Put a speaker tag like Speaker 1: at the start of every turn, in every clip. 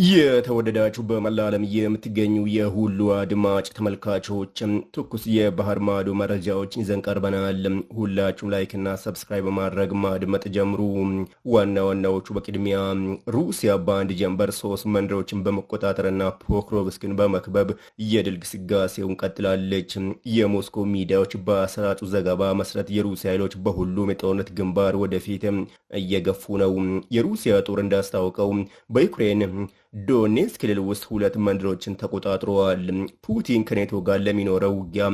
Speaker 1: የተወደዳችሁ በመላ ዓለም የምትገኙ የሁሉ አድማጭ ተመልካቾች ትኩስ የባህር ማዶ መረጃዎችን ይዘን ቀርበናል። ሁላችሁም ላይክና ሰብስክራይብ በማድረግ ማድመጥ ጀምሩ። ዋና ዋናዎቹ በቅድሚያ ሩሲያ በአንድ ጀንበር 3 መንደሮችን በመቆጣጠርና ፖክሮቭስክን በመክበብ የድል ግስጋሴውን ቀጥላለች። የሞስኮ ሚዲያዎች በአሰራጩ ዘገባ መሰረት የሩሲያ ኃይሎች በሁሉም የጦርነት ግንባር ወደፊት እየገፉ ነው። የሩሲያ ጦር እንዳስታወቀው በዩክሬን ዶኔትስክ ክልል ውስጥ 2 መንደሮችን ተቆጣጥረዋል። ፑቲን ከኔቶ ጋር ለሚኖረው ውጊያ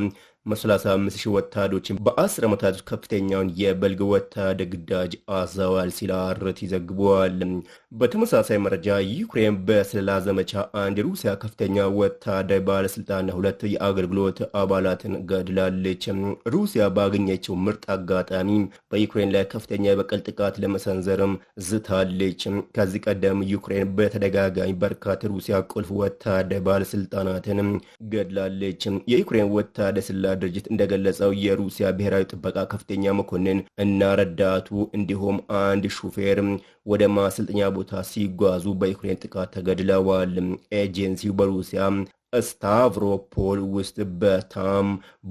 Speaker 1: 35,000 ወታደሮችን በ10 ዓመታት ከፍተኛውን የበልግ ወታደር ግዳጅ አዘዋል ሲል አርቲ ዘግቧል። በተመሳሳይ መረጃ ዩክሬን በስለላ ዘመቻ አንድ የሩሲያ ከፍተኛ ወታደር ባለስልጣንና 2 የአገልግሎት አባላትን ገድላለች። ሩሲያ ባገኘችው ምርጥ አጋጣሚ በዩክሬን ላይ ከፍተኛ የበቀል ጥቃት ለመሰንዘርም ዝታለች። ከዚህ ቀደም ዩክሬን በተደጋጋሚ በርካታ ሩሲያ ቁልፍ ወታደር ባለስልጣናትን ገድላለች። የዩክሬን ወታደር ስላ ድርጅት እንደገለጸው የሩሲያ ብሔራዊ ጥበቃ ከፍተኛ መኮንን እና ረዳቱ እንዲሁም አንድ ሹፌር ወደ ማሰልጠኛ ቦታ ሲጓዙ በዩክሬን ጥቃት ተገድለዋል። ኤጀንሲው በሩሲያ ስታቭሮፖል ውስጥ በታም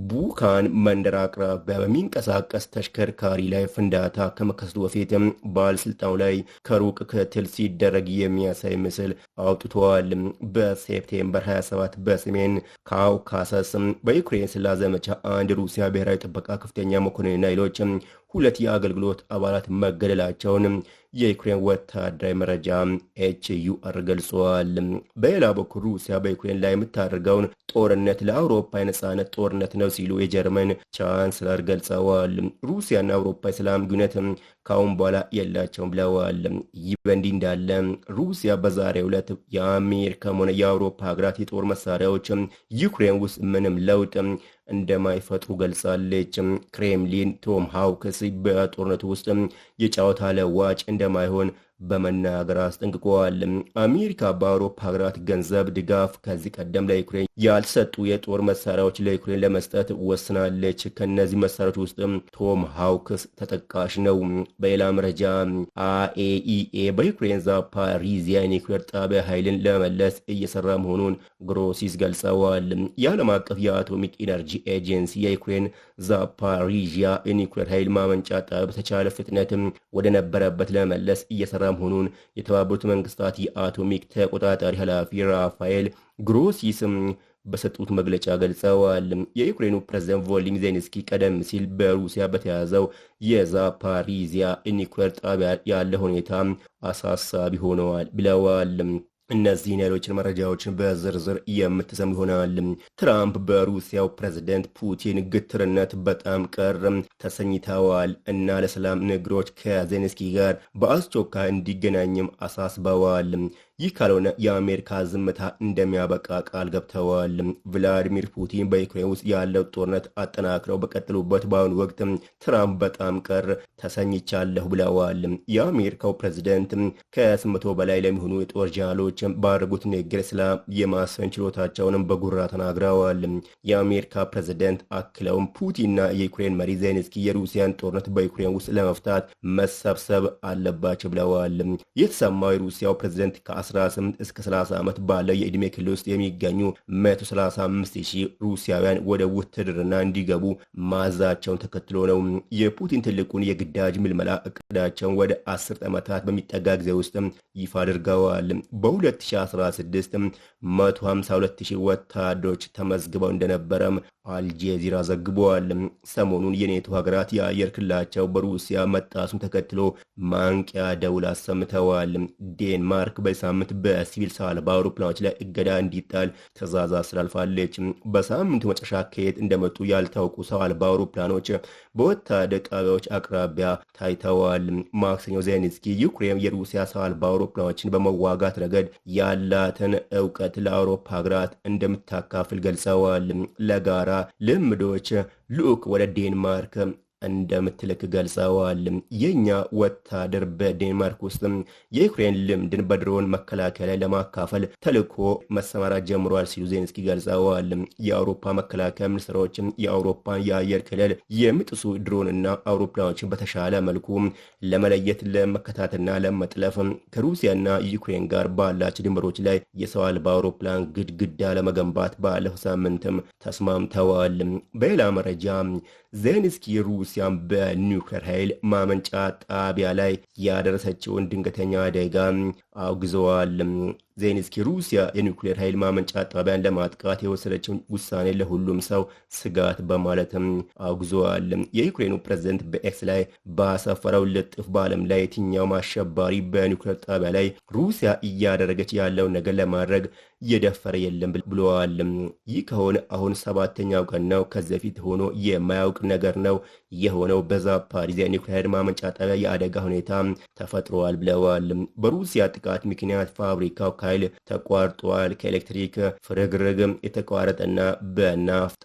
Speaker 1: ቡካን መንደር አቅራቢያ በሚንቀሳቀስ ተሽከርካሪ ላይ ፍንዳታ ከመከሰቱ በፊት ባለስልጣኑ ላይ ከሩቅ ክትትል ሲደረግ የሚያሳይ ምስል አውጥተዋል። በሴፕቴምበር 27 በሰሜን ካውካሰስ በዩክሬን ስለላ ዘመቻ አንድ ሩሲያ ብሔራዊ ጥበቃ ከፍተኛ መኮንንና ሌሎች 2 የአገልግሎት አባላት መገደላቸውን የዩክሬን ወታደራዊ መረጃ ኤችዩአር ገልጿል። በሌላ በኩል ሩሲያ በዩክሬን ላይ የምታደርገውን ጦርነት ለአውሮፓ የነጻነት ጦርነት ነው ሲሉ የጀርመን ቻንስለር ገልጸዋል። ሩሲያና አውሮፓ የሰላም ግንኙነት ካሁን በኋላ የላቸውም ብለዋል። ይህ በእንዲህ እንዳለ ሩሲያ በዛሬው ዕለት የአሜሪካም ሆነ የአውሮፓ ሀገራት የጦር መሳሪያዎች ዩክሬን ውስጥ ምንም ለውጥ እንደማይፈጥሩ ገልጻለች። ክሬምሊን ቶም ሃውክስ በጦርነቱ ውስጥ የጨዋታ ለዋጭ እንደማይሆን በመናገር አስጠንቅቀዋል። አሜሪካ በአውሮፓ ሀገራት ገንዘብ ድጋፍ ከዚህ ቀደም ለዩክሬን ያልሰጡ የጦር መሳሪያዎች ለዩክሬን ለመስጠት ወስናለች። ከነዚህ መሳሪያዎች ውስጥ ቶም ሃውክስ ተጠቃሽ ነው። በሌላ መረጃ አኤኢኤ በዩክሬን ዛፓሪዚያ የኒውክሌር ጣቢያ ኃይልን ለመመለስ እየሰራ መሆኑን ግሮሲስ ገልጸዋል። የዓለም አቀፍ የአቶሚክ ኢነርጂ ኤጀንሲ የዩክሬን ዛፓሪዚያ የኒውክሌር ኃይል ማመንጫ ጣቢያ በተቻለ ፍጥነት ወደ ነበረበት ለመመለስ እየሰራ መሆኑን የተባበሩት መንግስታት የአቶሚክ ተቆጣጣሪ ኃላፊ ራፋኤል ግሮሲስም በሰጡት መግለጫ ገልጸዋል። የዩክሬኑ ፕሬዝዳንት ቮሎዲሚር ዜሌንስኪ ቀደም ሲል በሩሲያ በተያዘው የዛፓሪዚያ ኒውክሌር ጣቢያ ያለ ሁኔታ አሳሳቢ ሆነዋል ብለዋል። እነዚህን ሌሎችን መረጃዎችን በዝርዝር የምትሰሙ ይሆናል። ትራምፕ በሩሲያው ፕሬዝደንት ፑቲን ግትርነት በጣም ቀር ተሰኝተዋል እና ለሰላም ንግግሮች ከዜሌንስኪ ጋር በአስቸኳይ እንዲገናኝም አሳስበዋል። ይህ ካልሆነ የአሜሪካ ዝምታ እንደሚያበቃ ቃል ገብተዋል። ቭላዲሚር ፑቲን በዩክሬን ውስጥ ያለው ጦርነት አጠናክረው በቀጠሉበት በአሁኑ ወቅት ትራምፕ በጣም ቀር ተሰኝቻለሁ ብለዋል። የአሜሪካው ፕሬዝደንት ከ800 በላይ ለሚሆኑ የጦር ጀነራሎች ባደረጉት ንግግር ሰላም የማስፈን ችሎታቸውንም በጉራ ተናግረዋል። የአሜሪካ ፕሬዝደንት አክለውም ፑቲንና የዩክሬን መሪ ዜሌንስኪ የሩሲያን ጦርነት በዩክሬን ውስጥ ለመፍታት መሰብሰብ አለባቸው ብለዋል። የተሰማው የሩሲያው ፕሬዝደንት ከ18 እስከ 30 ዓመት ባለው የዕድሜ ክልል ውስጥ የሚገኙ 135,000 ሩሲያውያን ወደ ውትድርና እንዲገቡ ማዛቸውን ተከትሎ ነው። የፑቲን ትልቁን የግዳጅ ምልመላ እቅዳቸውን ወደ 10 ዓመታት በሚጠጋ ጊዜ ውስጥ ይፋ አድርገዋል። በ2016 152,000 ወታደሮች ተመዝግበው እንደነበረም አልጄዚራ ዘግቧል። ሰሞኑን የኔቶ ሀገራት የአየር ክልላቸው በሩሲያ መጣሱን ተከትሎ ማንቂያ ደውል አሰምተዋል። ዴንማርክ በሳምንት በሲቪል ሰው አልባ አውሮፕላኖች ላይ እገዳ እንዲጣል ትዕዛዝ አስተላልፋለች። በሳምንቱ መጨረሻ ከየት እንደመጡ ያልታወቁ ሰው አልባ አውሮፕላኖች በወታደር ጣቢያዎች አቅራቢያ ታይተዋል። ማክሰኞ ዜሌንስኪ ዩክሬን የሩሲያ ሰው አልባ አውሮፕላኖችን በመዋጋት ረገድ ያላትን እውቀት ለአውሮፓ ሀገራት እንደምታካፍል ገልጸዋል። ለጋራ ልምዶች ልዑክ ወደ ዴንማርክ እንደምትልክ ገልጸዋል። የኛ ወታደር በዴንማርክ ውስጥ የዩክሬን ልምድን በድሮን መከላከያ ላይ ለማካፈል ተልዕኮ መሰማራት ጀምሯል ሲሉ ዜሌንስኪ ገልጸዋል። የአውሮፓ መከላከያ ሚኒስትሮች የአውሮፓን የአየር ክልል የሚጥሱ ድሮንና አውሮፕላኖችን በተሻለ መልኩ ለመለየት ለመከታተልና ለመጥለፍ ከሩሲያና ዩክሬን ጋር ባላቸው ድንበሮች ላይ የሰው አልባ አውሮፕላን ግድግዳ ለመገንባት ባለፈው ሳምንትም ተስማምተዋል። በሌላ መረጃ ዜሌንስኪ ሩሲያን በኒውክሌር ኃይል ማመንጫ ጣቢያ ላይ ያደረሰችውን ድንገተኛ አደጋ አውግዘዋል። ዜሌንስኪ ሩሲያ የኒውክሌር ኃይል ማመንጫ ጣቢያን ለማጥቃት የወሰደችውን ውሳኔ ለሁሉም ሰው ስጋት በማለትም አውግዘዋል። የዩክሬኑ ፕሬዝደንት በኤክስ ላይ ባሰፈረው ልጥፍ በዓለም ላይ የትኛውም አሸባሪ በኒውክሌር ጣቢያ ላይ ሩሲያ እያደረገች ያለውን ነገር ለማድረግ እየደፈረ የለም ብለዋል። ይህ ከሆነ አሁን 7ኛው ቀን ነው። ከዚህ በፊት ሆኖ የማያውቅ ነገር ነው የሆነው። በዛፓሪዚያ የኒውክሌር ማመንጫ ጣቢያ የአደጋ ሁኔታ ተፈጥሯል ብለዋል። በሩሲያ ጥቃት ምክንያት ፋብሪካው ኃይል ተቋርጧል። ከኤሌክትሪክ ፍርግርግ የተቋረጠና በናፍጣ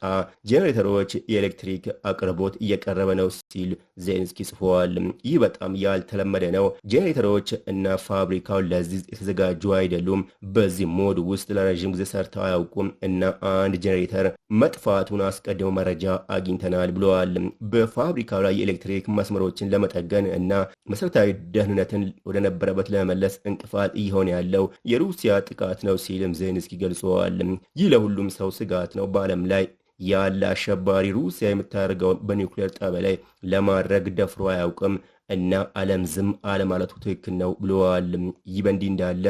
Speaker 1: ጄኔሬተሮች የኤሌክትሪክ አቅርቦት እየቀረበ ነው ሲል ዜሌንስኪ ጽፏል። ይህ በጣም ያልተለመደ ነው። ጄኔሬተሮች እና ፋብሪካው ለዚህ የተዘጋጁ አይደሉም። በዚህ ሞድ ውስጥ ለረዥም ጊዜ ሰርተው አያውቁም እና አንድ ጄኔሬተር መጥፋቱን አስቀድሞ መረጃ አግኝተናል ብለዋል። በፋብሪካው ላይ የኤሌክትሪክ መስመሮችን ለመጠገን እና መሰረታዊ ደህንነትን ወደነበረበት ለመመለስ እንቅፋት እየሆነ ያለው የሩሲያ ጥቃት ነው ሲልም ዜሌንስኪ ገልጸዋል። ይህ ለሁሉም ሰው ስጋት ነው። በዓለም ላይ ያለ አሸባሪ ሩሲያ የምታደርገውን በኒውክሌር ጣቢያ ላይ ለማድረግ ደፍሮ አያውቅም እና ዓለም ዝም አለማለቱ ትክክል ነው ብለዋል። ይህ በእንዲህ እንዳለ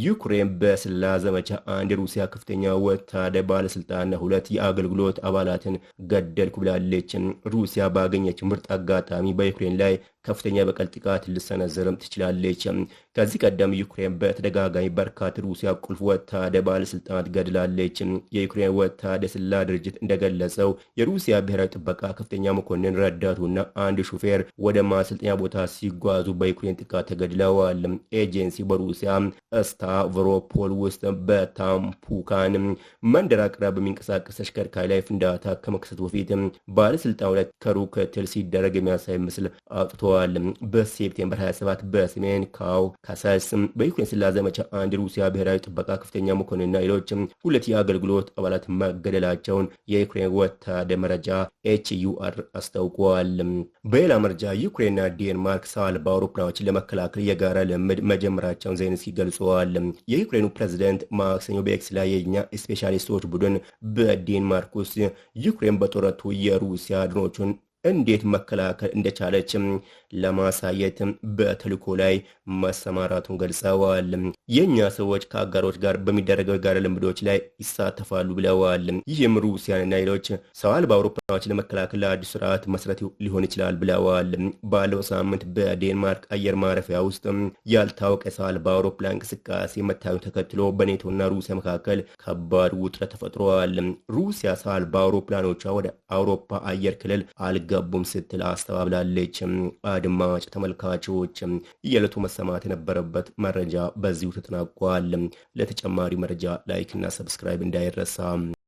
Speaker 1: ዩክሬን በስለላ ዘመቻ አንድ የሩሲያ ከፍተኛ ወታደር ባለስልጣንና 2 የአገልግሎት አባላትን ገደልኩ ብላለች። ሩሲያ ባገኘች ምርጥ አጋጣሚ በዩክሬን ላይ ከፍተኛ በቀል ጥቃት ልሰነዝርም ትችላለች። ከዚህ ቀደም ዩክሬን በተደጋጋሚ በርካታ ሩሲያ ቁልፍ ወታደር ባለስልጣናት ገድላለች። የዩክሬን ወታደር ስለላ ድርጅት እንደገለጸው የሩሲያ ብሔራዊ ጥበቃ ከፍተኛ መኮንን ረዳቱና አንድ ሹፌር ወደ ማሰልጠኛ ቦታ ሲጓዙ በዩክሬን ጥቃት ተገድለዋል። ኤጀንሲ በሩሲያ ስታቭሮፖል ውስጥ በታምፑካን መንደር አቅራቢያ በሚንቀሳቀስ ተሽከርካሪ ላይ ፍንዳታ ከመከሰቱ በፊት ባለስልጣኑ ላይ ከሩቅ ክትትል ሲደረግ የሚያሳይ ምስል አውጥተዋል። በሴፕቴምበር 27 በሰሜን ካውካሰስ በዩክሬን ስለላ ዘመቻ አንድ ሩሲያ ብሔራዊ ጥበቃ ከፍተኛ መኮንንና ሌሎች 2 የአገልግሎት አባላት መገደላቸውን የዩክሬን ወታደር መረጃ ኤችዩአር አስታውቋል። በሌላ መረጃ ዩክሬንና ዴንማርክ ሰው አልባ አውሮፕላኖችን ለመከላከል የጋራ ልምምድ መጀመራቸውን ዜሌንስኪ ገልጸዋል። የዩክሬኑ ፕሬዝደንት ማክሰኞ በኤክስ ላይ የኛ ስፔሻሊስቶች ቡድን በዴንማርክ ውስጥ ዩክሬን በጦርነቱ የሩሲያ ድሮኖችን እንዴት መከላከል እንደቻለች ለማሳየት በተልዕኮ ላይ መሰማራቱን ገልጸዋል። የኛ ሰዎች ከአጋሮች ጋር በሚደረገው የጋራ ልምዶች ላይ ይሳተፋሉ ብለዋል። ይህም ሩሲያንና ሌሎች ሰው አልባ አውሮፕላኖችን ለመከላከል ለአዲስ ስርዓት መሰረት ሊሆን ይችላል ብለዋል። ባለው ሳምንት በዴንማርክ አየር ማረፊያ ውስጥ ያልታወቀ ሰው አልባ አውሮፕላን እንቅስቃሴ መታየቱን ተከትሎ በኔቶና ሩሲያ መካከል ከባድ ውጥረት ተፈጥሯል። ሩሲያ ሰው አልባ አውሮፕላኖቿ ወደ አውሮፓ አየር ክልል አልገቡም ስትል አስተባብላለች። አድማጭ ተመልካቾች የዕለቱ መሰማት የነበረበት መረጃ በዚሁ ተጠናቋል። ለተጨማሪ መረጃ ላይክ እና ሰብስክራይብ እንዳይረሳ።